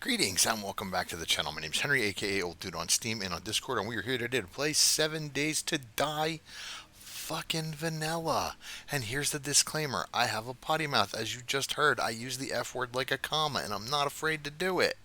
Greetings and welcome back to the channel. My name's Henry, aka Old Dude on Steam and on Discord, and we are here today to play 7 Days to Die fucking vanilla. And here's the disclaimer: I have a potty mouth, as you just heard. I use the F word like a comma, and I'm not afraid to do it.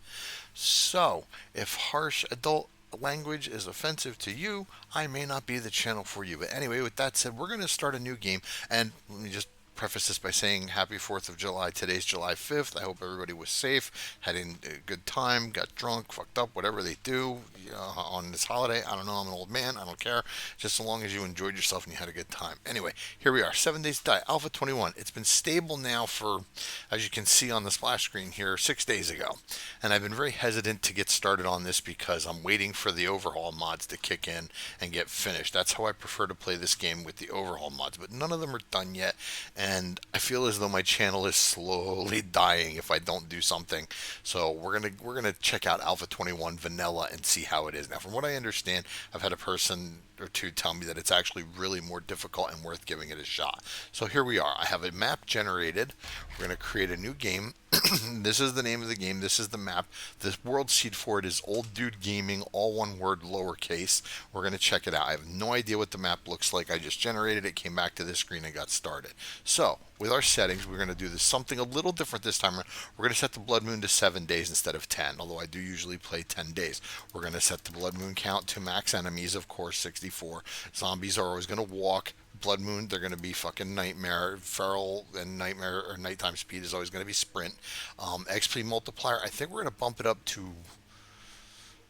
So, if harsh adult language is offensive to you, I may not be the channel for you. But anyway, with that said, we're going to start a new game. And let me just preface this by saying happy 4th of July. Today's July 5th. I hope everybody was safe, had a good time, got drunk, fucked up, whatever they do on this holiday. I don't know. I'm an old man. I don't care. Just so long as you enjoyed yourself and you had a good time. Anyway, here we are. 7 Days to Die. Alpha 21. It's been stable now for, as you can see on the splash screen here, 6 days ago. And I've been very hesitant to get started on this because I'm waiting for the overhaul mods to kick in and get finished. That's how I prefer to play this game, with the overhaul mods. But none of them are done yet, and I feel as though my channel is slowly dying if I don't do something. So we're gonna check out Alpha 21 Vanilla and see how it is. Now, from what I understand, I've had a person or two tell me that it's actually really more difficult and worth giving it a shot. So here we are. I have a map generated. We're going to create a new game. This is the name of the game. This is the map. The world seed for it is Old Dude Gaming, all one word, lowercase. We're going to check it out. I have no idea what the map looks like. I just generated it, came back to this screen, and got started. So, with our settings, we're going to do this something a little different this time. We're going to set the Blood Moon to 7 days instead of 10, although I do usually play 10 days. We're going to set the Blood Moon count to max enemies, of course, 64. Zombies are always going to walk. Blood Moon, they're going to be fucking Nightmare. Feral and Nightmare, or Nighttime Speed, is always going to be Sprint. XP multiplier, I think we're going to bump it up to,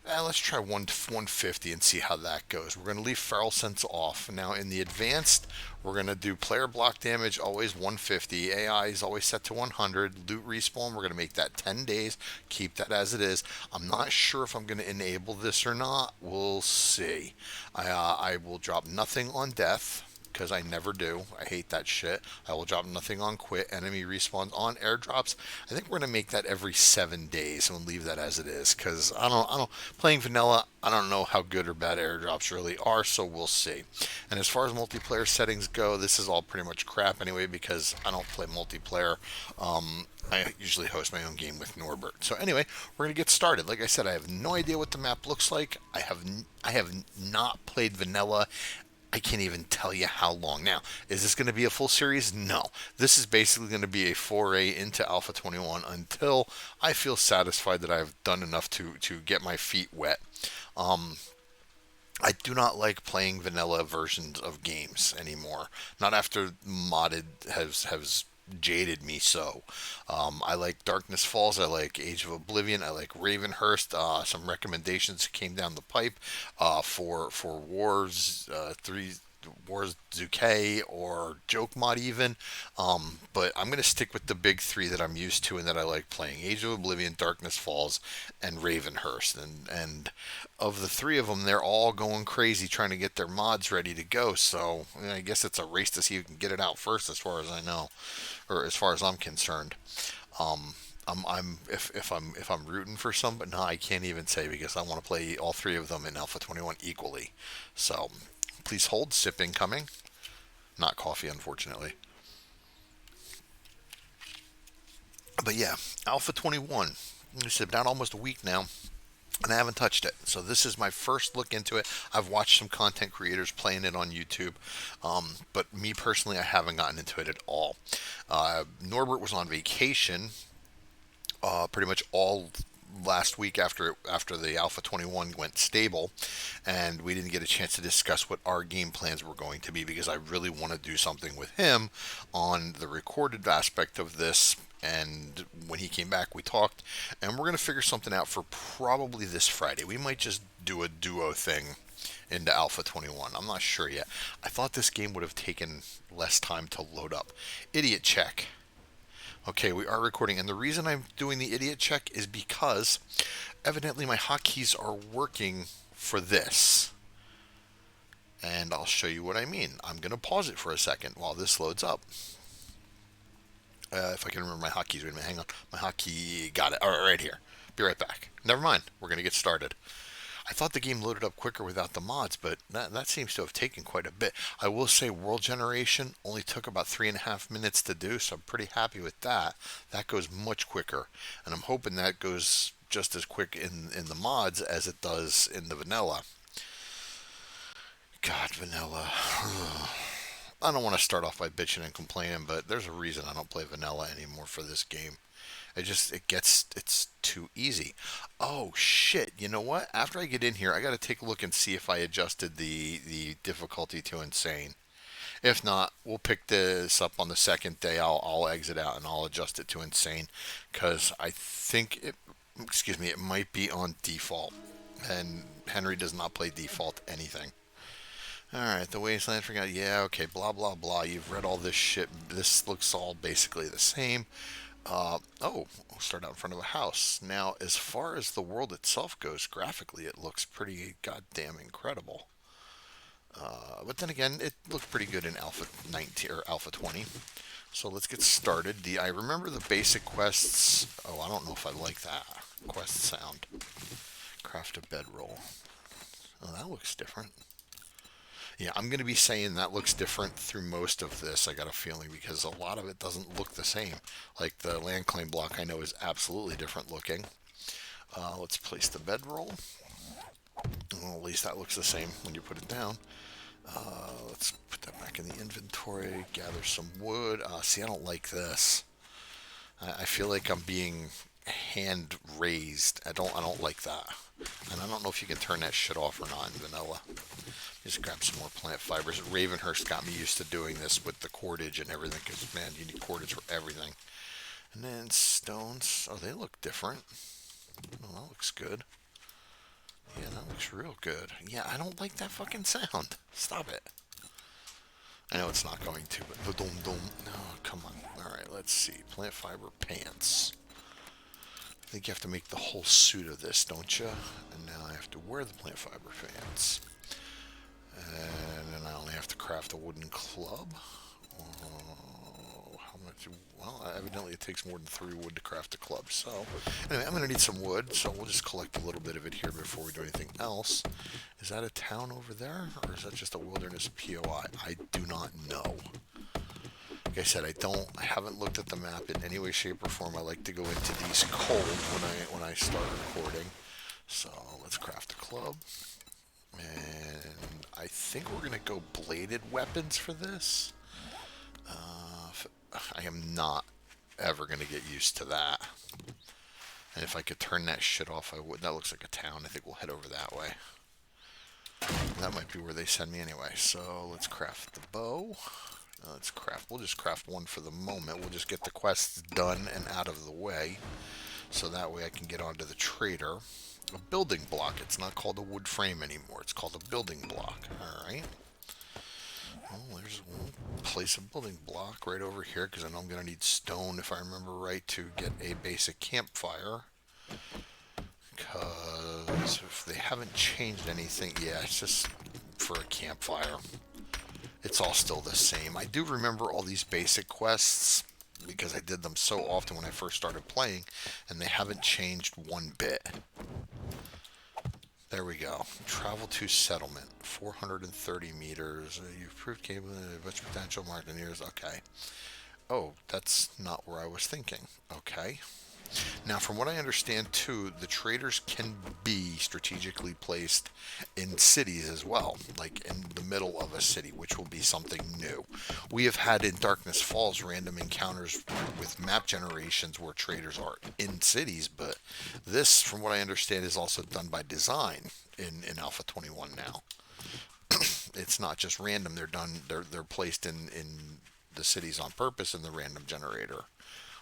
let's try 150 and see how that goes. We're going to leave Feral Sense off. Now, in the advanced, we're going to do player block damage, always 150. AI is always set to 100. Loot respawn, we're going to make that 10 days. Keep that as it is. I'm not sure if I'm going to enable this or not. We'll see. I will drop nothing on death, because I never do. I hate that shit. I will drop nothing on quit. Enemy respawns on airdrops. I think we're gonna make that every 7 days and we'll leave that as it is, because I don't playing vanilla. I don't know how good or bad airdrops really are, so we'll see. And as far as multiplayer settings go, this is all pretty much crap anyway, because I don't play multiplayer. I usually host my own game with Norbert. So anyway, we're gonna get started. Like I said, I have no idea what the map looks like. I have not played vanilla. I can't even tell you how long. Now, is this going to be a full series? No. This is basically going to be a foray into Alpha 21 until I feel satisfied that I've done enough to get my feet wet. Um, I do not like playing vanilla versions of games anymore. Not after modded has jaded me so. I like Darkness Falls. I like Age of Oblivion. I like Ravenhurst. Some recommendations came down the pipe for Wars 3. Wars Zuke or Joke Mod even, but I'm gonna stick with the big three that I'm used to and that I like playing: Age of Oblivion, Darkness Falls, and Ravenhurst. And of the three of them, they're all going crazy trying to get their mods ready to go. So I guess it's a race to see who can get it out first, as far as I know, or as far as I'm concerned. Um, if I'm rooting for some, but no, I can't even say, because I want to play all three of them in Alpha 21 equally. So please hold, sip incoming. Not coffee, unfortunately. But yeah, Alpha 21. It's been almost a week now, and I haven't touched it. So this is my first look into it. I've watched some content creators playing it on YouTube, but me personally, I haven't gotten into it at all. Norbert was on vacation pretty much all last week after the Alpha 21 went stable, and we didn't get a chance to discuss what our game plans were going to be, because I really want to do something with him on the recorded aspect of this. And when he came back, we talked, and we're going to figure something out for probably this Friday. We might just do a duo thing into Alpha 21. I'm not sure yet. I thought this game would have taken less time to load up. Idiot check. Okay, we are recording, and the reason I'm doing the idiot check is because evidently my hotkeys are working for this. And I'll show you what I mean. I'm going to pause it for a second while this loads up. If I can remember my hotkeys. Wait a minute, hang on. My hotkey, got it. All right, right here. Be right back. Never mind. We're going to get started. I thought the game loaded up quicker without the mods, but that seems to have taken quite a bit. I will say world generation only took about 3.5 minutes to do, so I'm pretty happy with that. That goes much quicker, and I'm hoping that goes just as quick in the mods as it does in the vanilla. God, vanilla. I don't want to start off by bitching and complaining, but there's a reason I don't play vanilla anymore for this game. It's too easy. Oh shit! You know what? After I get in here, I got to take a look and see if I adjusted the difficulty to insane. If not, we'll pick this up on the second day. I'll exit out and I'll adjust it to insane, because I think it. Excuse me. It might be on default, and Henry does not play default anything. All right, the wasteland forgot. Yeah, okay, blah blah blah. You've read all this shit. This looks all basically the same. We'll start out in front of a house. Now, as far as the world itself goes, graphically, it looks pretty goddamn incredible. But then again, it looked pretty good in Alpha 19 or Alpha 20. So let's get started. I remember the basic quests. Oh, I don't know if I like that quest sound. Craft a bedroll. Oh, that looks different. Yeah, I'm going to be saying that looks different through most of this, I got a feeling, because a lot of it doesn't look the same. Like the land claim block I know is absolutely different looking. Let's place the bedroll. Well, at least that looks the same when you put it down. Let's put that back in the inventory, gather some wood. See, I don't like this. I feel like I'm being hand raised. I don't like that. And I don't know if you can turn that shit off or not in vanilla. Just grab some more plant fibers. Ravenhurst got me used to doing this with the cordage and everything, because, man, you need cordage for everything. And then stones. Oh, they look different. Oh, that looks good. Yeah, that looks real good. Yeah, I don't like that fucking sound. Stop it. I know it's not going to, but dum dum. No, come on. All right, let's see. Plant fiber pants. I think you have to make the whole suit of this, don't you? And now I have to wear the plant fiber pants. And then I only have to craft a wooden club. Oh, how much? Well, evidently it takes more than 3 wood to craft a club. So, anyway, I'm going to need some wood, so we'll just collect a little bit of it here before we do anything else. Is that a town over there, or is that just a wilderness POI? I do not know. Like I said, I haven't looked at the map in any way, shape, or form. I like to go into these cold when I start recording. So let's craft a club. And I think we're going to go bladed weapons for this. I am not ever going to get used to that. And if I could turn that shit off, I would. That looks like a town. I think we'll head over that way. That might be where they send me anyway. So let's craft the bow. We'll just craft one for the moment. We'll just get the quests done and out of the way. So that way I can get onto the trader. A building block. It's not called a wood frame anymore. It's called a building block. Alright. Well, there's one place a building block right over here, because I know I'm going to need stone, if I remember right, to get a basic campfire. Because if they haven't changed anything, yeah, it's just for a campfire. It's all still the same. I do remember all these basic quests, because I did them so often when I first started playing, and they haven't changed one bit. There we go. Travel to settlement. 430 meters. You've proved capable of much potential. Martineers. Okay. Oh, that's not where I was thinking. Okay. Now, from what I understand, too, the traders can be strategically placed in cities as well, like in the middle of a city, which will be something new. We have had in Darkness Falls random encounters with map generations where traders are in cities, but this, from what I understand, is also done by design in Alpha 21 now. It's not just random. They're placed in the cities on purpose in the random generator.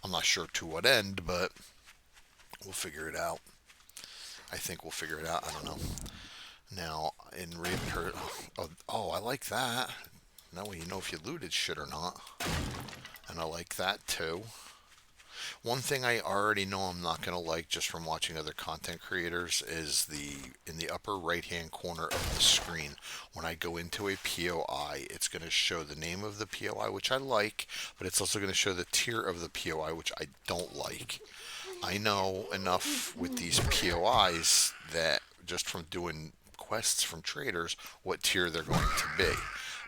I'm not sure to what end, but we'll figure it out. I think we'll figure it out. I don't know. Now, in Ravenhurst... I like that. That way you know if you looted shit or not. And I like that, too. One thing I already know I'm not going to like, just from watching other content creators, is in the upper right-hand corner of the screen, when I go into a POI, it's going to show the name of the POI, which I like, but it's also going to show the tier of the POI, which I don't like. I know enough with these POIs that just from doing quests from traders, what tier they're going to be.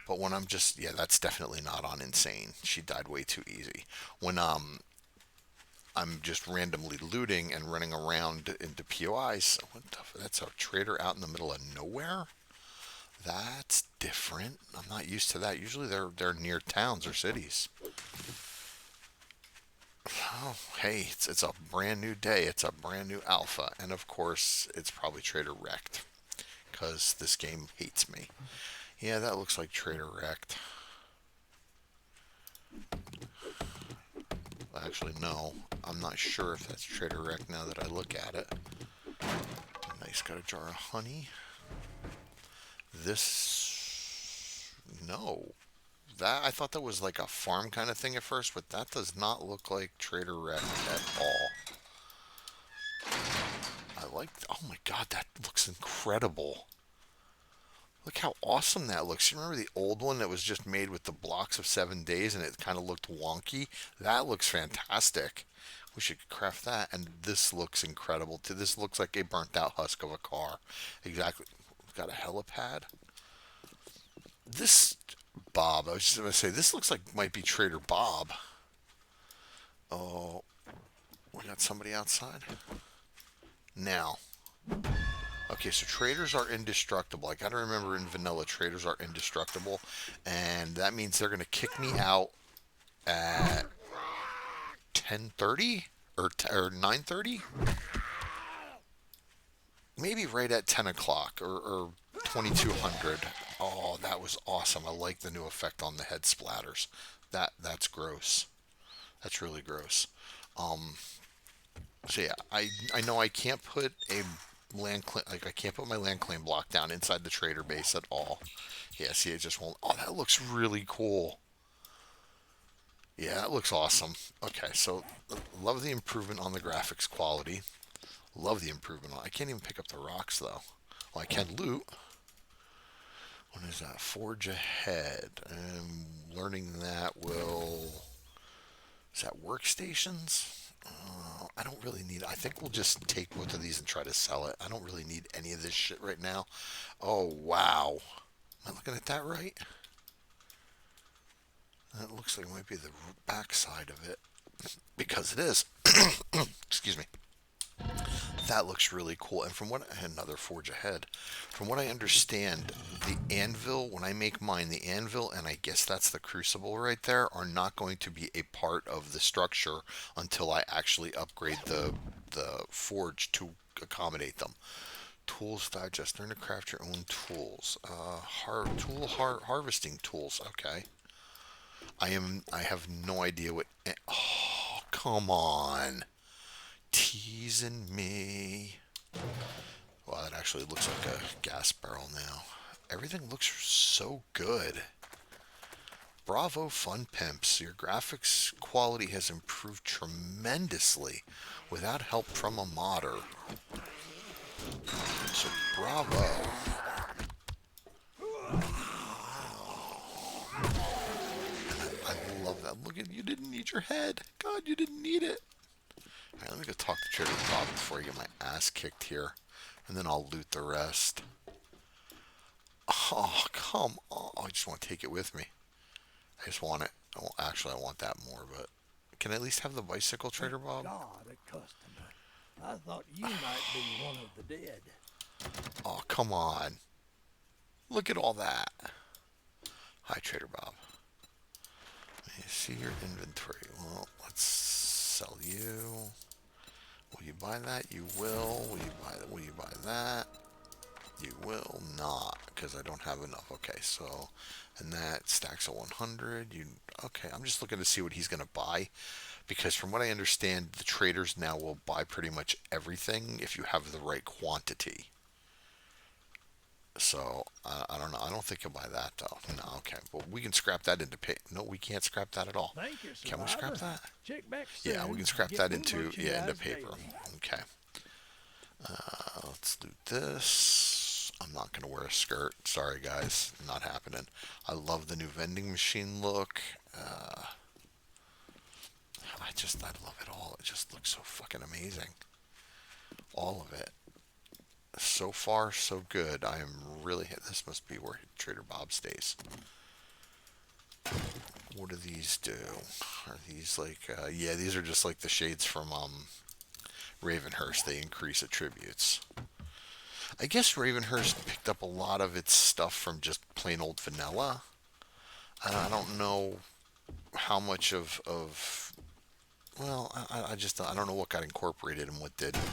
But when I'm that's definitely not on insane. She died way too easy. When I'm just randomly looting and running around into POIs. What the? That's a trader out in the middle of nowhere. That's different. I'm not used to that. Usually they're near towns or cities. Oh, hey, it's a brand new day. It's a brand new alpha, and of course, it's probably Trader Wrecked because this game hates me. Yeah, that looks like Trader Wrecked. Actually, no, I'm not sure if that's Trader Wrecked now that I look at it. Nice, got a jar of honey. This, no, that I thought that was like a farm kind of thing at first, but that does not look like Trader Wrecked at all. I like, oh my god, that looks incredible. Look how awesome that looks. You remember the old one that was just made with the blocks of 7 days and it kind of looked wonky? That looks fantastic. We should craft that. And this looks incredible too. This looks like a burnt out husk of a car. Exactly. We've got a helipad. This Bob, I was just going to say, this looks like might be Trader Bob. Oh, we got somebody outside. Now, okay, so traders are indestructible. I gotta remember in vanilla, traders are indestructible, and that means they're gonna kick me out at 10:30 or 9:30, maybe right at 10 o'clock or 2200. Oh, that was awesome. I like the new effect on the head splatters. That's gross. That's really gross. Um, So yeah, I know I can't put a land claim, like I can't put my land claim block down inside the trader base at all. Yeah, see, it just won't. Oh, that looks really cool. Yeah, that looks awesome. Okay, so love the improvement on the graphics quality. Love the improvement on. I can't even pick up the rocks though. Well, I can loot. What is that? Forge ahead. And learning that will. Is that workstations? I don't really need. I think we'll just take both of these and try to sell it. I don't really need any of this shit right now. Oh wow, am I looking at that right? That looks like it might be the back side of it because it is. Excuse me. That looks really cool. And from what another forge ahead, from what I understand, the anvil when I make mine, the anvil and I guess that's the crucible right there are not going to be a part of the structure until I actually upgrade the forge to accommodate them. Tools digest. Learn to craft your own tools. Harvesting tools. Okay. I have no idea what. Oh, come on. Teasing me. Well, that actually looks like a gas barrel now. Everything looks so good. Bravo, Fun Pimps. Your graphics quality has improved tremendously without help from a modder. So, bravo. I love that. Look at you didn't need your head. God, you didn't need it. Alright, let me go talk to Trader Bob before I get my ass kicked here. And then I'll loot the rest. Oh, come on. I just want to take it with me. I just want it. Actually, I want that more, but can I at least have the bicycle, Trader Bob? God, a customer. I thought you might be one of the dead. Oh, come on. Look at all that. Hi, Trader Bob. Let me see your inventory. Well, let's sell you. Will you buy that? You will. Will you buy that? Will you buy that? You will not, because I don't have enough. Okay, so, and that stacks of 100. Okay, I'm just looking to see what he's going to buy, because from what I understand, the traders now will buy pretty much everything if you have the right quantity. So, I don't know. I don't think he'll buy that, though. No, okay. But we can scrap that into pay. No, we can't scrap that at all. Thank you, Can we scrap that? Check back soon. Yeah, we can scrap that into paper. Daily. Okay. Let's do this. I'm not going to wear a skirt. Sorry, guys. Not happening. I love the new vending machine look. I love it all. It just looks so fucking amazing. All of it. So far, so good. I am really. This must be where Trader Bob stays. What do these do? Are these like, yeah, these are just like the shades from Ravenhurst. They increase attributes. I guess Ravenhurst picked up a lot of its stuff from just plain old vanilla. I don't know how much of well, I just I don't know what got incorporated and what didn't.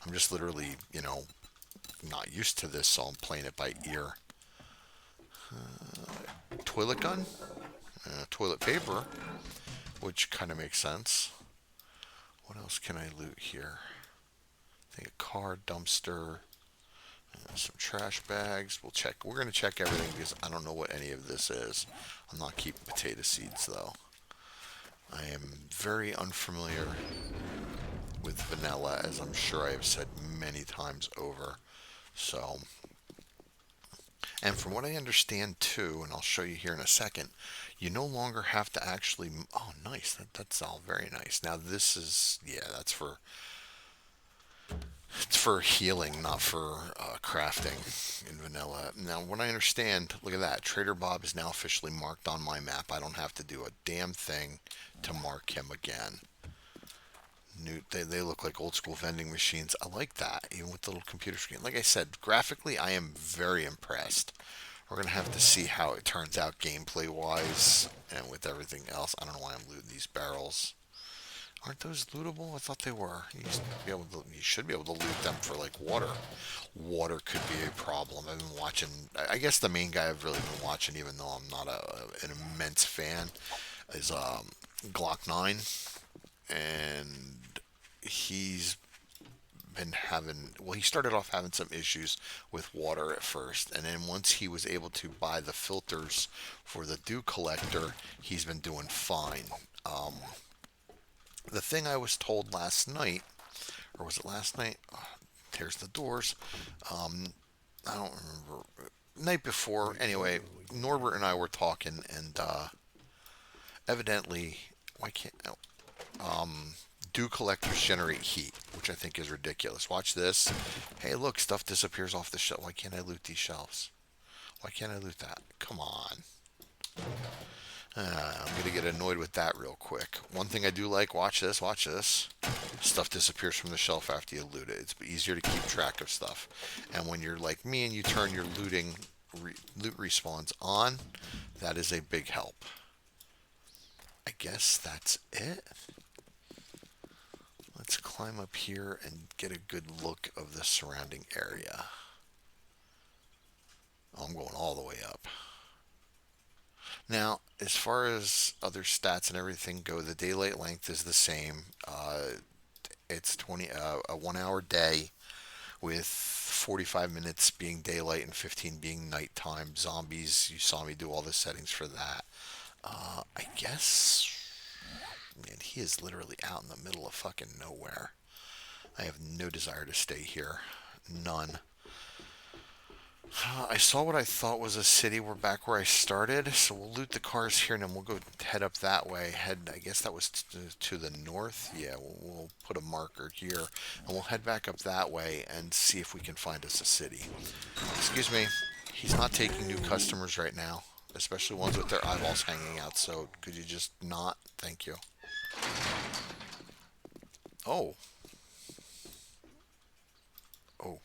I'm just literally, not used to this, so I'm playing it by ear. Toilet gun, toilet paper, which kind of makes sense. What else can I loot here? I think a car, dumpster, some trash bags. We'll check. We're gonna check everything because I don't know what any of this is. I'm not keeping potato seeds though. I am very unfamiliar with vanilla, as I'm sure I have said many times over. So, and from what I understand too, and I'll show you here in a second, you no longer have to actually. Oh, nice. That's all very nice. Now this is, yeah, it's for healing, not for crafting in vanilla. Now, what I understand, look at that. Trader Bob is now officially marked on my map. I don't have to do a damn thing to mark him again. They look like old school vending machines. I like that, even with the little computer screen. Like I said, graphically, I am very impressed. We're going to have to see how it turns out gameplay wise and with everything else. I don't know why I'm looting these barrels. Aren't those lootable? I thought they were. You should be able to loot them for like water. Water could be a problem. I've been watching. I guess the main guy I've really been watching, even though I'm not an immense fan, is Glock 9, and he's been having. Well, he started off having some issues with water at first, and then once he was able to buy the filters for the dew collector, he's been doing fine. The thing I was told last night, or was it last night? There's the doors. I don't remember. Night before, anyway, Norbert and I were talking, and evidently, why can't dew collectors generate heat, which I think is ridiculous. Watch this. Hey, look, stuff disappears off the shelf. Why can't I loot these shelves? Why can't I loot that? Come on. I'm going to get annoyed with that real quick. One thing I do like, watch this. Stuff disappears from the shelf after you loot it. It's easier to keep track of stuff. And when you're like me and you turn your loot respawns on, that is a big help. I guess that's it. Let's climb up here and get a good look of the surrounding area. Oh, I'm going all the way up. Now, as far as other stats and everything go, the daylight length is the same. It's a 1 hour day with 45 minutes being daylight and 15 being nighttime. Zombies, you saw me do all the settings for that. I guess, man, he is literally out in the middle of fucking nowhere. I have no desire to stay here. None. I saw what I thought was a city. We're back where I started, so we'll loot the cars here and then we'll go head up that way. I guess that was to the north. Yeah, we'll put a marker here and we'll head back up that way and see if we can find us a city. Excuse me, he's not taking new customers right now, especially ones with their eyeballs hanging out, so could you just not? Thank you. Oh. Oh,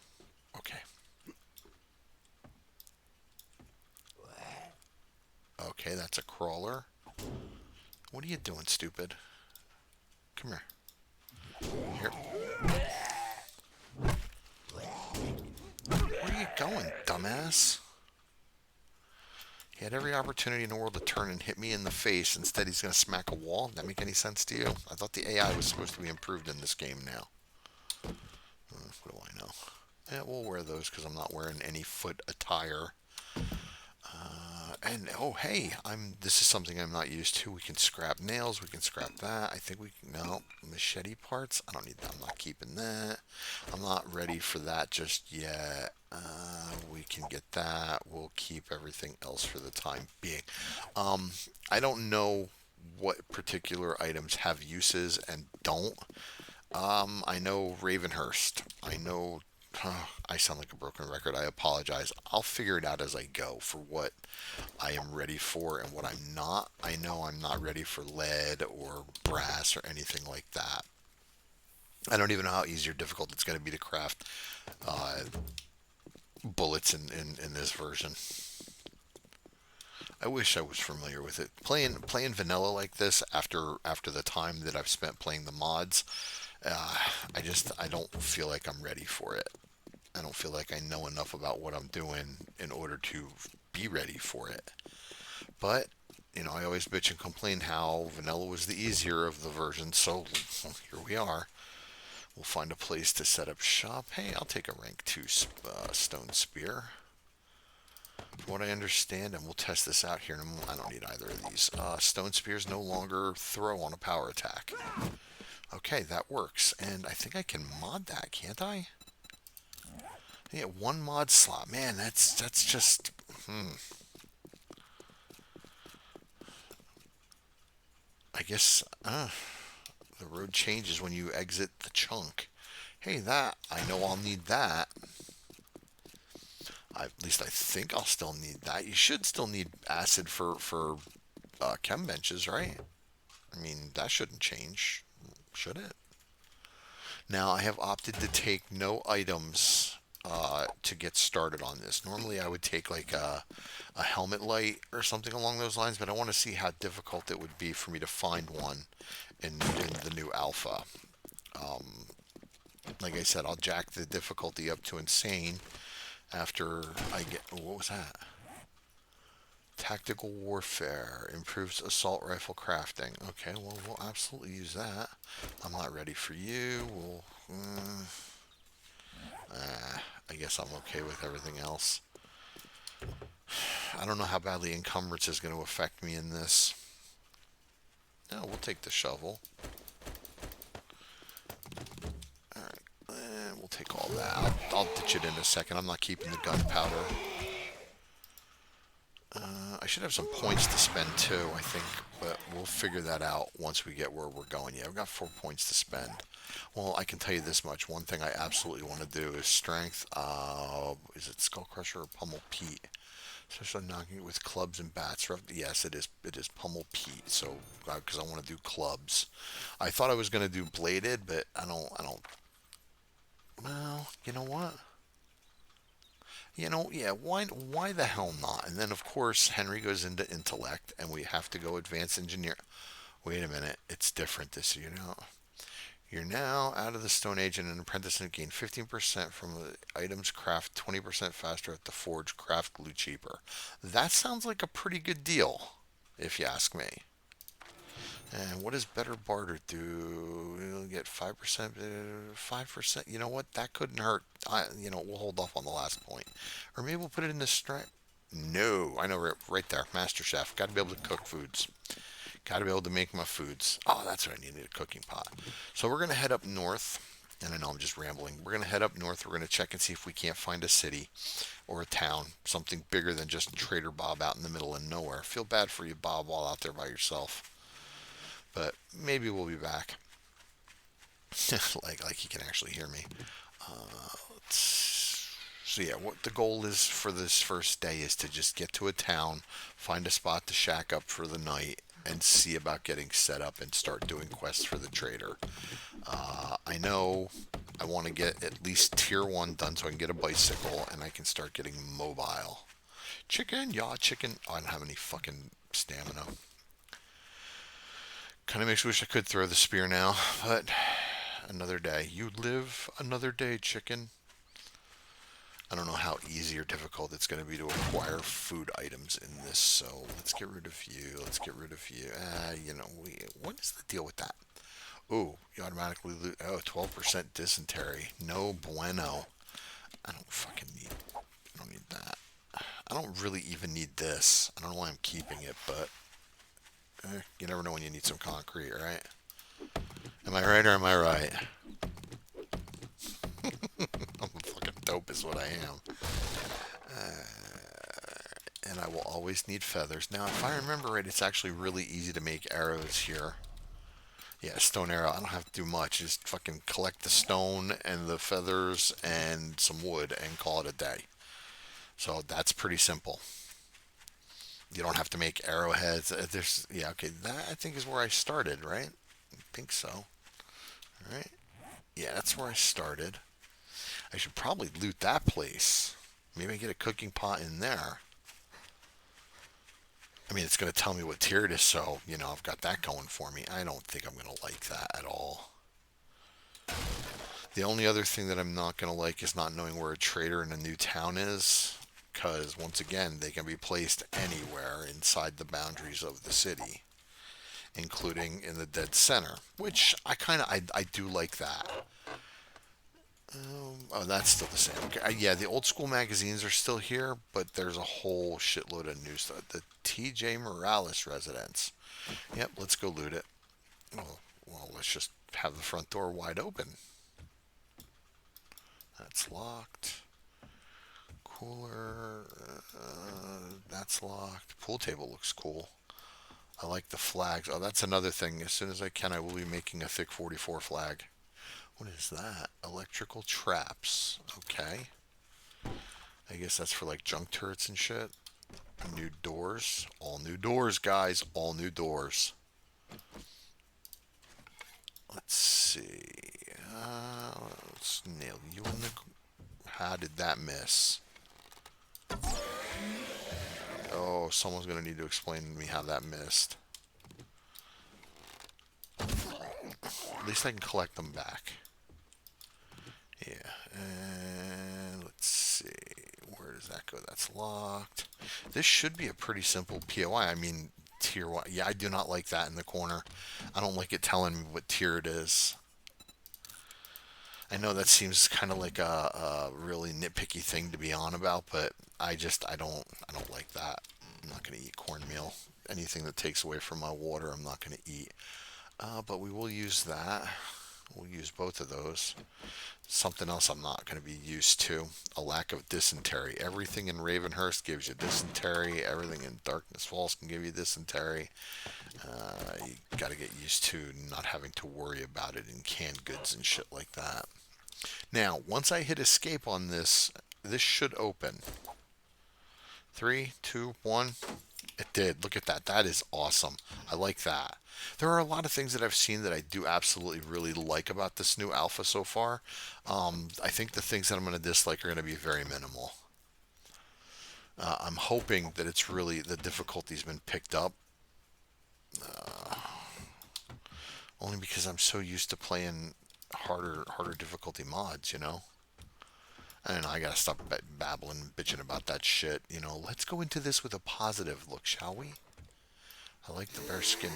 okay. Okay, that's a crawler. What are you doing, stupid? Come here. Here. Where are you going, dumbass? He had every opportunity in the world to turn and hit me in the face. Instead, he's going to smack a wall. Does that make any sense to you? I thought the AI was supposed to be improved in this game now. What do I know? Yeah, we'll wear those because I'm not wearing any foot attire. And oh hey, this is something I'm not used to. We can scrap nails, we can scrap that. I think no, machete parts. I don't need that. I'm not keeping that. I'm not ready for that just yet. We can get that. We'll keep everything else for the time being. I don't know what particular items have uses and don't. I know Ravenhurst. I know I sound like a broken record. I apologize. I'll figure it out as I go for what I am ready for and what I'm not. I know I'm not ready for lead or brass or anything like that. I don't even know how easy or difficult it's going to be to craft uh, bullets in this version. I wish I was familiar with it. Playing vanilla like this after the time that I've spent playing the mods, uh, I don't feel like I'm ready for it. I don't feel like I know enough about what I'm doing in order to be ready for it. But I always bitch and complain how vanilla was the easier of the versions. So here we are. We'll find a place to set up shop. Hey, I'll take a rank 2 stone spear. From what I understand, and we'll test this out here. I don't need either of these. Stone spears no longer throw on a power attack. Okay, that works. And I think I can mod that, can't I? Yeah, one mod slot. Man, that's just... I guess the road changes when you exit the chunk. Hey, I know I'll need that. At least I think I'll still need that. You should still need acid for chem benches, right? I mean, that shouldn't change, should it? Now, I have opted to take no items to get started on this. Normally, I would take like a helmet light or something along those lines, but I want to see how difficult it would be for me to find one in the new alpha. Like I said, I'll jack the difficulty up to insane after I get... What was that? Tactical warfare improves assault rifle crafting. Okay, well, we'll absolutely use that. I'm not ready for you. I guess I'm okay with everything else. I don't know how badly encumbrance is going to affect me in this. No, we'll take the shovel. Alright, we'll take all that. I'll ditch it in a second. I'm not keeping the gunpowder. I should have some points to spend too, I think, but we'll figure that out once we get where we're going. Yeah, we've got 4 points to spend. Well, I can tell you this much. One thing I absolutely want to do is strength. Is it Skull Crusher or Pummel Pete? Especially knocking it with clubs and bats. Yes, it is. It is Pummel Pete. So, because I want to do clubs. I thought I was going to do bladed, but I don't. Well, you know what? Yeah, why the hell not? And then, of course, Henry goes into intellect, and we have to go advanced engineer. Wait a minute, it's different this year now. You're now out of the Stone Age and an apprentice and gain 15% from the items craft 20% faster at the forge, craft glue cheaper. That sounds like a pretty good deal, if you ask me. And what does better barter do? We'll get 5%, 5%. You know what? That couldn't hurt. We'll hold off on the last point. Or maybe we'll put it in the strength. No, I know right there. Master Chef. Got to be able to cook foods. Got to be able to make my foods. Oh, that's what I needed, a cooking pot. So we're going to head up north. And I know I'm just rambling. We're going to head up north. We're going to check and see if we can't find a city or a town. Something bigger than just Trader Bob out in the middle of nowhere. Feel bad for you, Bob, while out there by yourself. But maybe we'll be back. like he can actually hear me. So yeah, what the goal is for this first day is to just get to a town, find a spot to shack up for the night, and see about getting set up and start doing quests for the trader. I know I want to get at least tier 1 done so I can get a bicycle and I can start getting mobile. Chicken, yeah, chicken. Oh, I don't have any fucking stamina. Kind of makes me wish I could throw the spear now, but another day. You live another day, chicken. I don't know how easy or difficult it's going to be to acquire food items in this, so let's get rid of you. Let's get rid of you. What is the deal with that? Ooh, you automatically lose. Oh, 12% dysentery. No bueno. I don't need that. I don't really even need this. I don't know why I'm keeping it, but you never know when you need some concrete, right? Am I right or am I right? I'm fucking dope is what I am. And I will always need feathers. Now, if I remember right, it's actually really easy to make arrows here. Yeah, stone arrow. I don't have to do much. Just fucking collect the stone and the feathers and some wood and call it a day. So that's pretty simple. You don't have to make arrowheads. There's yeah, okay. That I think is where I started, right? I think so. All right. Yeah, that's where I started. I should probably loot that place. Maybe I get a cooking pot in there. I mean, it's going to tell me what tier it is, so, I've got that going for me. I don't think I'm going to like that at all. The only other thing that I'm not going to like is not knowing where a trader in a new town is, because, once again, they can be placed anywhere inside the boundaries of the city, including in the dead center, which I do like that. Oh, that's still the same. Okay, yeah, the old school magazines are still here, but there's a whole shitload of new stuff. The T.J. Morales residence. Yep, let's go loot it. Oh, well, let's just have the front door wide open. That's locked. Cooler. That's locked. Pool table looks cool. I like the flags. Oh, that's another thing. As soon as I can, I will be making a thick 44 flag. What is that? Electrical traps. Okay. I guess that's for like junk turrets and shit. New doors. All new doors, guys. All new doors. Let's see. Let's nail you in the... How did that miss? Oh, someone's going to need to explain to me how that missed. At least I can collect them back. Yeah. And let's see. Where does that go? That's locked. This should be a pretty simple POI. I mean, tier 1. Yeah, I do not like that in the corner. I don't like it telling me what tier it is. I know that seems kind of like a really nitpicky thing to be on about, but I don't like that. I'm not going to eat cornmeal. Anything that takes away from my water, I'm not going to eat. But we will use that. We'll use both of those. Something else I'm not going to be used to, a lack of dysentery. Everything in Ravenhurst gives you dysentery. Everything in Darkness Falls can give you dysentery. You got to get used to not having to worry about it in canned goods and shit like that. Now, once I hit escape on this, this should open. 3, 2, 1. It did. Look at that. That is awesome. I like that. There are a lot of things that I've seen that I do absolutely really like about this new alpha so far. I think the things that I'm going to dislike are going to be very minimal. I'm hoping that it's really the difficulty's been picked up. Only because I'm so used to playing harder difficulty mods. And I gotta stop babbling, bitching about that shit. Let's go into this with a positive look, shall we? I like the bearskin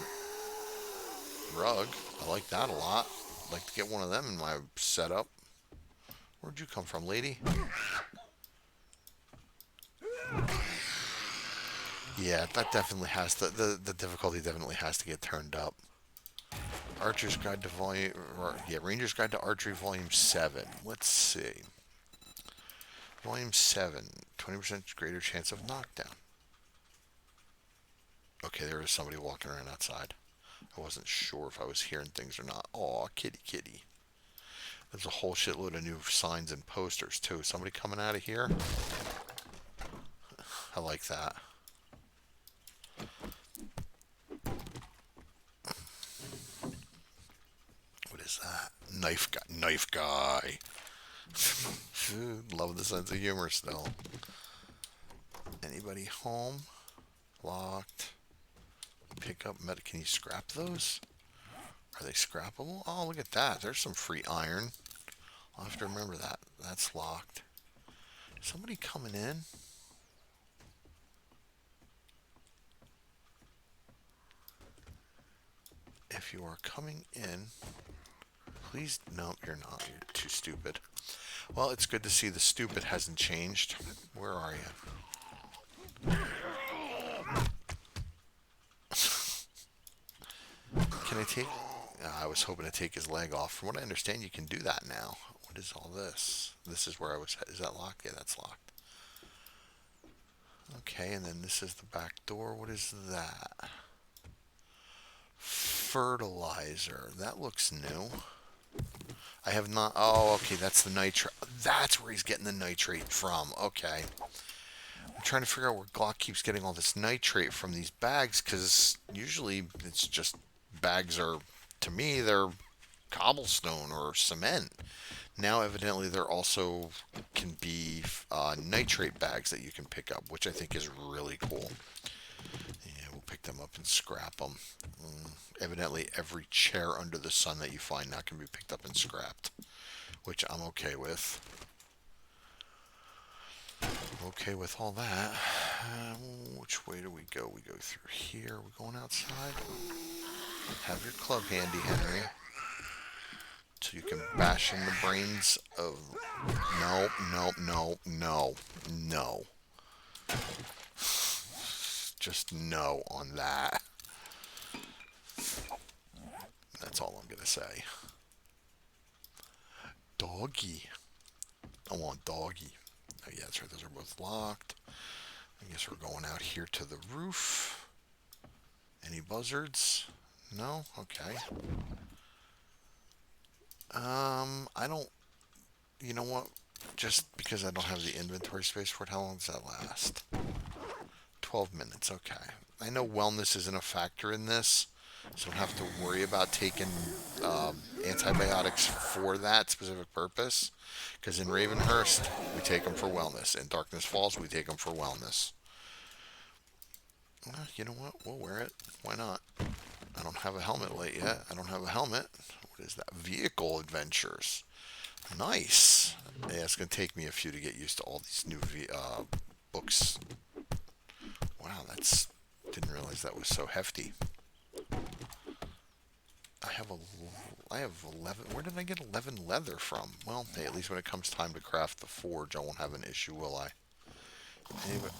rug. I like that a lot. I'd like to get one of them in my setup. Where'd you come from, lady? Yeah, that definitely has to, the difficulty definitely has to get turned up. Archer's Guide to Volume, yeah, Ranger's Guide to Archery Volume 7. Let's see. Volume 7, 20% greater chance of knockdown. Okay, there was somebody walking around outside. I wasn't sure if I was hearing things or not. Aw, kitty kitty. There's a whole shitload of new signs and posters, too. Somebody coming out of here? I like that. What is that? Knife guy. Knife guy. Love the sense of humor still. Anybody home? Locked. Pick up metal. Can you scrap those? Are they scrappable? Oh, look at that. There's some free iron. I'll have to remember that. That's locked. Somebody coming in? If you are coming in, please. No, you're not. You're too stupid. Well, it's good to see the stupid hasn't changed. Where are you? Can I take... I was hoping to take his leg off. From what I understand, you can do that now. What is all this? This is where I was... Is that locked? Yeah, that's locked. Okay, and then this is the back door. What is that? fertilizer. That looks new. I have not. Oh, okay. That's the nitrate. That's where he's getting the nitrate from. Okay. I'm trying to figure out where Glock keeps getting all this nitrate from these bags, because usually it's just bags are, to me, they're cobblestone or cement. Now, evidently, there also can be nitrate bags that you can pick up, which I think is really cool. Yeah, we'll pick them up and scrap them. Evidently, every chair under the sun that you find now can be picked up and scrapped, which I'm okay with. Okay with all that. Which way do we go? We go through here. We're going outside. Have your club handy, Henry, so you can bash in the brains of... No, no, no, no, no. Just no on that. That's all I'm going to say. Doggy. I want doggy. Oh, yeah, that's right. Those are both locked. I guess we're going out here to the roof. Any buzzards? No? Okay. I don't... You know what? Just because I don't have the inventory space for it, how long does that last? 12 minutes, okay. I know wellness isn't a factor in this, so I don't have to worry about taking antibiotics for that specific purpose. Because in Ravenhurst, we take them for wellness. In Darkness Falls, we take them for wellness. You know what? We'll wear it. Why not? I don't have a helmet light yet. I don't have a helmet. What is that? Vehicle Adventures. Nice. Yeah, it's going to take me a few to get used to all these new books. Wow, that's... Didn't realize that was so hefty. I have 11... Where did I get 11 leather from? Well, hey, at least when it comes time to craft the forge, I won't have an issue, will I? Anyway...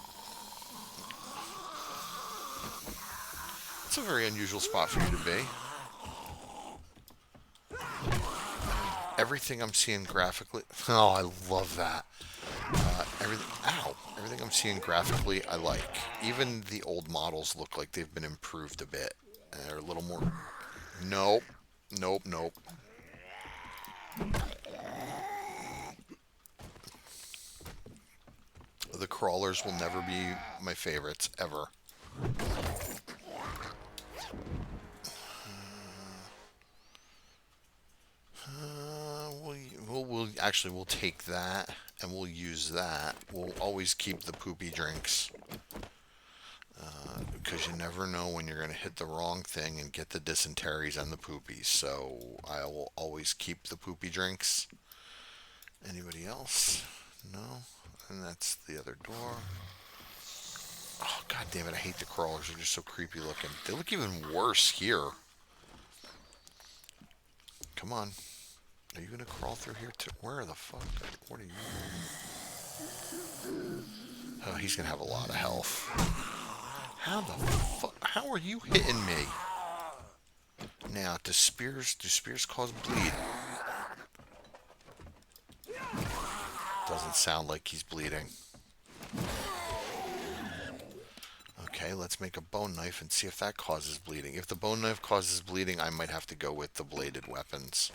It's a very unusual spot for you to be. Everything I'm seeing graphically... Oh, I love that. Everything I'm seeing graphically, I like. Even the old models look like they've been improved a bit. They're a little more... Nope. Nope, nope. The crawlers will never be my favorites, ever. We'll take that and we'll use that. We'll always keep the poopy drinks, because you never know when you're going to hit the wrong thing and get the dysenteries and the poopies. So I will always keep the poopy drinks. Anybody else? No? And that's the other door. Oh, god damn it, I hate the crawlers. They're just so creepy looking. They look even worse here. Come on. Are you going to crawl through here too? Where the fuck? What are you? Oh, he's going to have a lot of health. How the fuck? How are you hitting me? Now, do spears cause bleed? Doesn't sound like he's bleeding. Okay, let's make a bone knife and see if that causes bleeding. If the bone knife causes bleeding, I might have to go with the bladed weapons.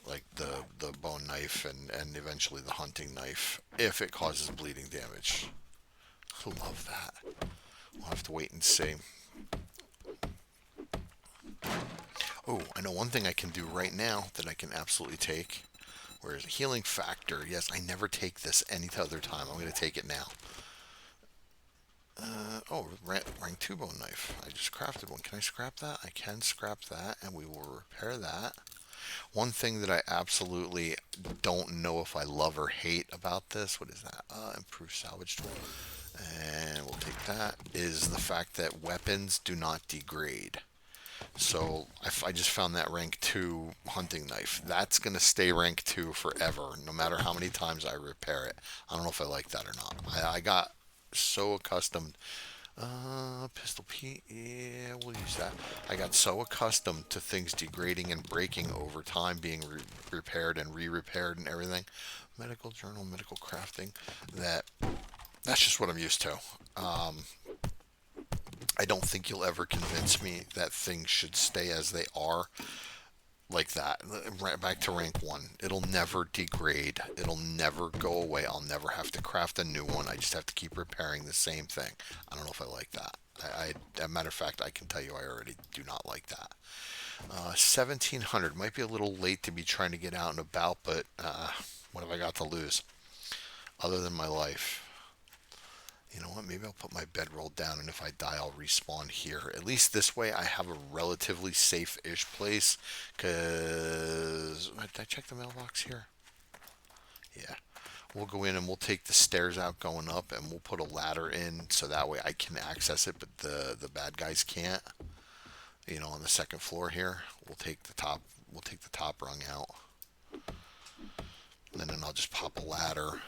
Like the bone knife and eventually the hunting knife, if it causes bleeding damage. I love that. We'll have to wait and see. Oh, I know one thing I can do right now that I can absolutely take. Whereas a healing factor, yes, I never take this any other time. I'm going to take it now. Rank 2 bone knife. I just crafted one. Can I scrap that? I can scrap that, and we will repair that. One thing that I absolutely don't know if I love or hate about this, what is that? Improved salvage tool. And we'll take that, is the fact that weapons do not degrade. So I just found that rank 2 hunting knife. That's going to stay rank 2 forever, no matter how many times I repair it. I don't know if I like that or not. I got so accustomed... Pistol P, yeah, we'll use that. I got so accustomed to things degrading and breaking over time, being repaired and re-repaired and everything. Medical journal, medical crafting, that's just what I'm used to. I don't think you'll ever convince me that things should stay as they are like that. Right back to rank 1. It'll never degrade. It'll never go away. I'll never have to craft a new one. I just have to keep repairing the same thing. I don't know if I like that. As a matter of fact, I can tell you I already do not like that. 1700 might be a little late to be trying to get out and about, but what have I got to lose other than my life? You know what? Maybe I'll put my bedroll down, and if I die, I'll respawn here. At least this way, I have a relatively safe-ish place. Cause did I check the mailbox here? Yeah. We'll go in and we'll take the stairs out going up, and we'll put a ladder in so that way I can access it, but the bad guys can't. You know, on the second floor here, we'll take the top. We'll take the top rung out, and then I'll just pop a ladder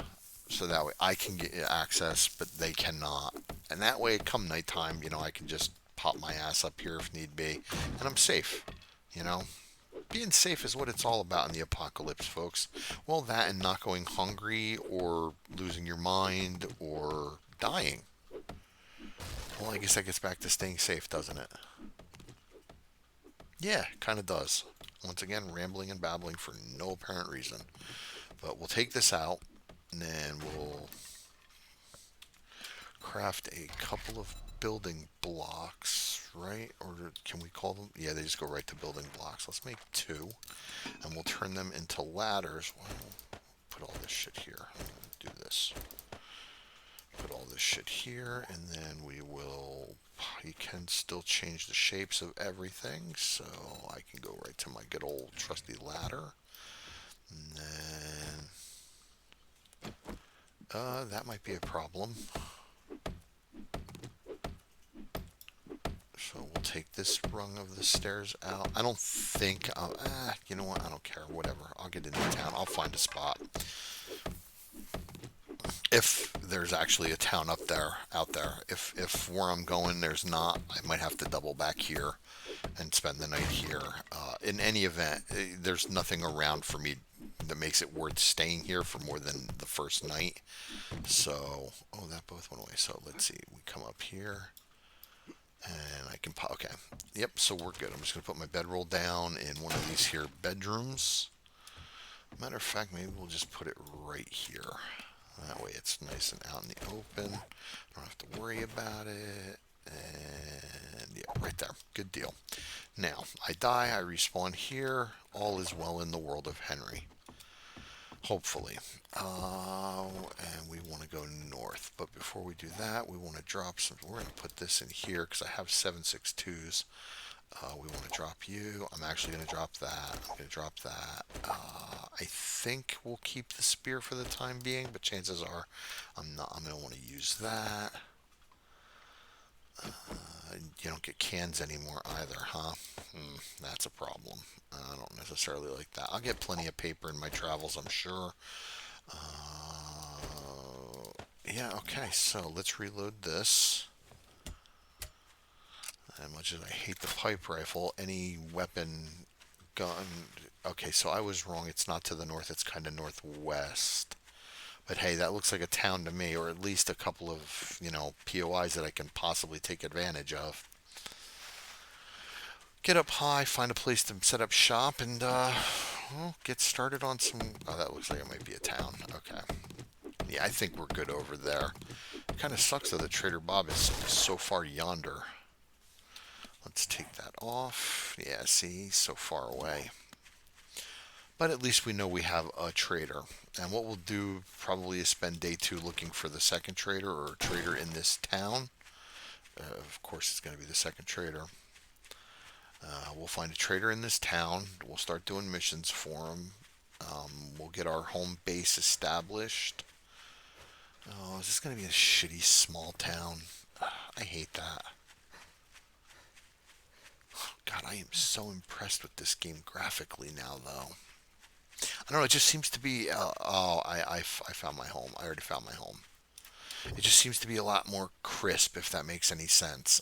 so that way I can get access, but they cannot. And that way, come nighttime, you know, I can just pop my ass up here if need be, and I'm safe. You know, being safe is what it's all about in the apocalypse, folks. Well, that and not going hungry or losing your mind or dying. Well, I guess that gets back to staying safe, doesn't it? Yeah, kind of does. Once again, rambling and babbling for no apparent reason. But we'll take this out, and then we'll craft a couple of building blocks, right? Or can we call them? Yeah, they just go right to building blocks. Let's make 2, and we'll turn them into ladders. Well, put all this shit here. I'm gonna do this. Put all this shit here, and then we will. You can still change the shapes of everything, so I can go right to my good old trusty ladder. And then that might be a problem. So we'll take this rung of the stairs out. I don't think you know what? I don't care. Whatever. I'll get into town. I'll find a spot. If there's actually a town out there. If where I'm going there's not, I might have to double back here and spend the night here. In any event, there's nothing around for me that makes it worth staying here for more than the first night. So, oh, that both went away. So let's see. We come up here. And I can pop. Okay. Yep. So we're good. I'm just gonna put my bedroll down in one of these here bedrooms. Matter of fact, maybe we'll just put it right here. That way it's nice and out in the open. I don't have to worry about it. And yeah, right there. Good deal. Now, I die, I respawn here. All is well in the world of Henry. Hopefully. And we want to go north. But before we do that, we want to drop some. We're going to put this in here because I have 7.62s. We want to drop you. I'm actually going to drop that. I'm going to drop that. I think we'll keep the spear for the time being, but chances are I'm not. I'm going to want to use that. You don't get cans anymore either, huh? That's a problem. I don't necessarily like that. I'll get plenty of paper in my travels, I'm sure. Yeah, okay, so let's reload this. As much as I hate the pipe rifle, any weapon, gun. Okay, so I was wrong. It's not to the north, it's kind of northwest. But hey, that looks like a town to me, or at least a couple of, you know, POIs that I can possibly take advantage of. Get up high, find a place to set up shop, and well, get started on some. Oh, that looks like it might be a town. Okay. Yeah, I think we're good over there. Kind of sucks though that Trader Bob is so far yonder. Let's take that off. Yeah, see, he's so far away. But at least we know we have a trader. And what we'll do probably is spend day 2 looking for the second trader or a trader in this town. Of course, it's going to be the second trader. We'll find a trader in this town. We'll start doing missions for him. We'll get our home base established. Oh, is this going to be a shitty small town? I hate that. God, I am so impressed with this game graphically now, though. I don't know, it just seems to be, I found my home. I already found my home. It just seems to be a lot more crisp, if that makes any sense.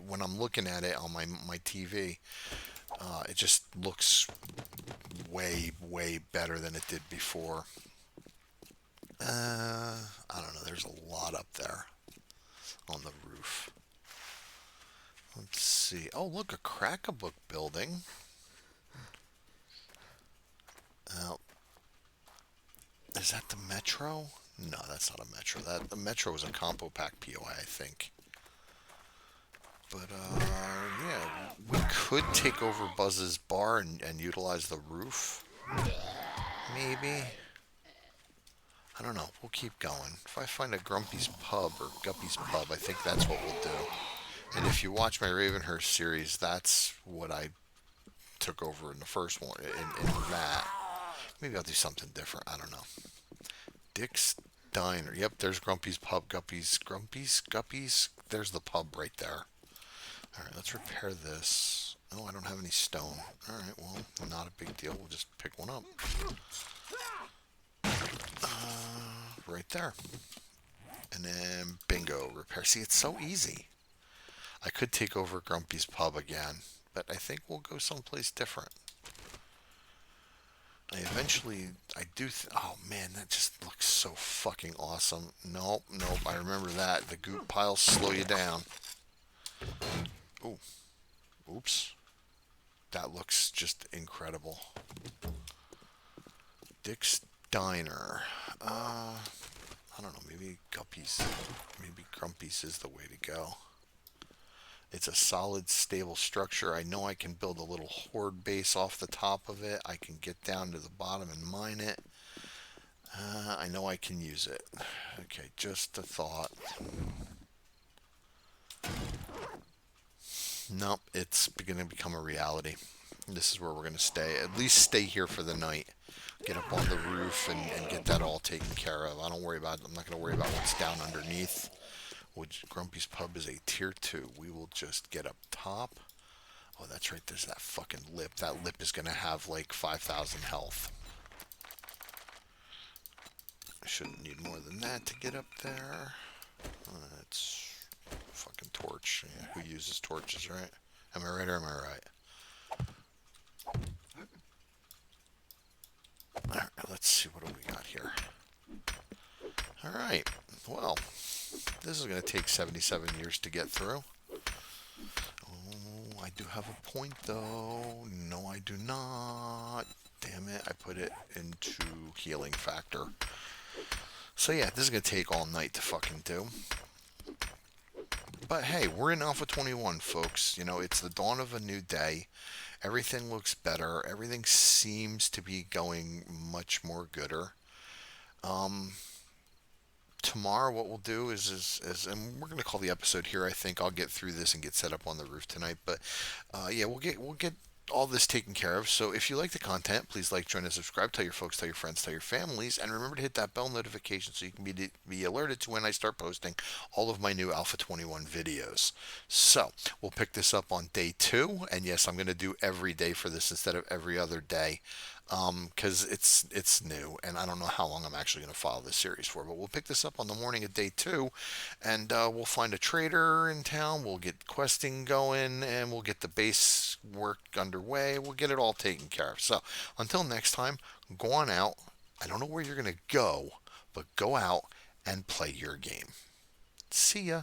When I'm looking at it on my TV, it just looks way better than it did before. I don't know, there's a lot up there on the roof. Let's see. Oh, look, a Crack-a-Book building. Uh, is that the Metro? No, that's not a Metro. That the Metro is a Compo Pack POI, I think. But yeah, we could take over Buzz's bar and utilize the roof. Maybe. I don't know. We'll keep going. If I find a Grumpy's Pub or Guppy's Pub, I think that's what we'll do. And if you watch my Ravenhurst series, that's what I took over in the first one. In that, maybe I'll do something different. I don't know. Dick's Diner. Yep, there's Grumpy's Pub. Guppies. There's the pub right there. All right, let's repair this. Oh, I don't have any stone. All right, well, not a big deal. We'll just pick one up. Right there. And then bingo, repair. See, it's so easy. I could take over Grumpy's Pub again, but I think we'll go someplace different. I do. Oh man, that just looks so fucking awesome. Nope. I remember that. The goop piles slow you down. Ooh. Oops. That looks just incredible. Dick's Diner. I don't know. Maybe Grumpy's is the way to go. It's a solid, stable structure. I know I can build a little horde base off the top of it. I can get down to the bottom and mine it. I know I can use it. Okay, just a thought. Nope, it's going to become a reality. This is where we're going to stay. At least stay here for the night. Get up on the roof and get that all taken care of. I'm not going to worry about what's down underneath. Which Grumpy's Pub is a tier 2. We will just get up top. Oh, that's right. There's that fucking lip. That lip is going to have like 5,000 health. I shouldn't need more than that to get up there. That's fucking torch. Yeah, who uses torches, right? Am I right or am I right? Alright, let's see. What do we got here? Alright. Well, this is going to take 77 years to get through. Oh, I do have a point, though. No, I do not. Damn it. I put it into healing factor. So, yeah, this is going to take all night to fucking do. But, hey, we're in Alpha 21, folks. You know, it's the dawn of a new day. Everything looks better. Everything seems to be going much more gooder. Tomorrow what we'll do is and we're going to call the episode here. I think I'll get through this and get set up on the roof tonight, but yeah, we'll get all this taken care of. So if you like the content, please like, join, and subscribe. Tell your folks, tell your friends, tell your families, and remember to hit that bell notification so you can be alerted to when I start posting all of my new Alpha 21 videos. So we'll pick this up on day 2, and yes, I'm going to do every day for this instead of every other day. Because it's new, and I don't know how long I'm actually going to follow this series for. But we'll pick this up on the morning of day 2, and we'll find a trader in town. We'll get questing going, and we'll get the base work underway. We'll get it all taken care of. So until next time, go on out. I don't know where you're going to go, but go out and play your game. See ya.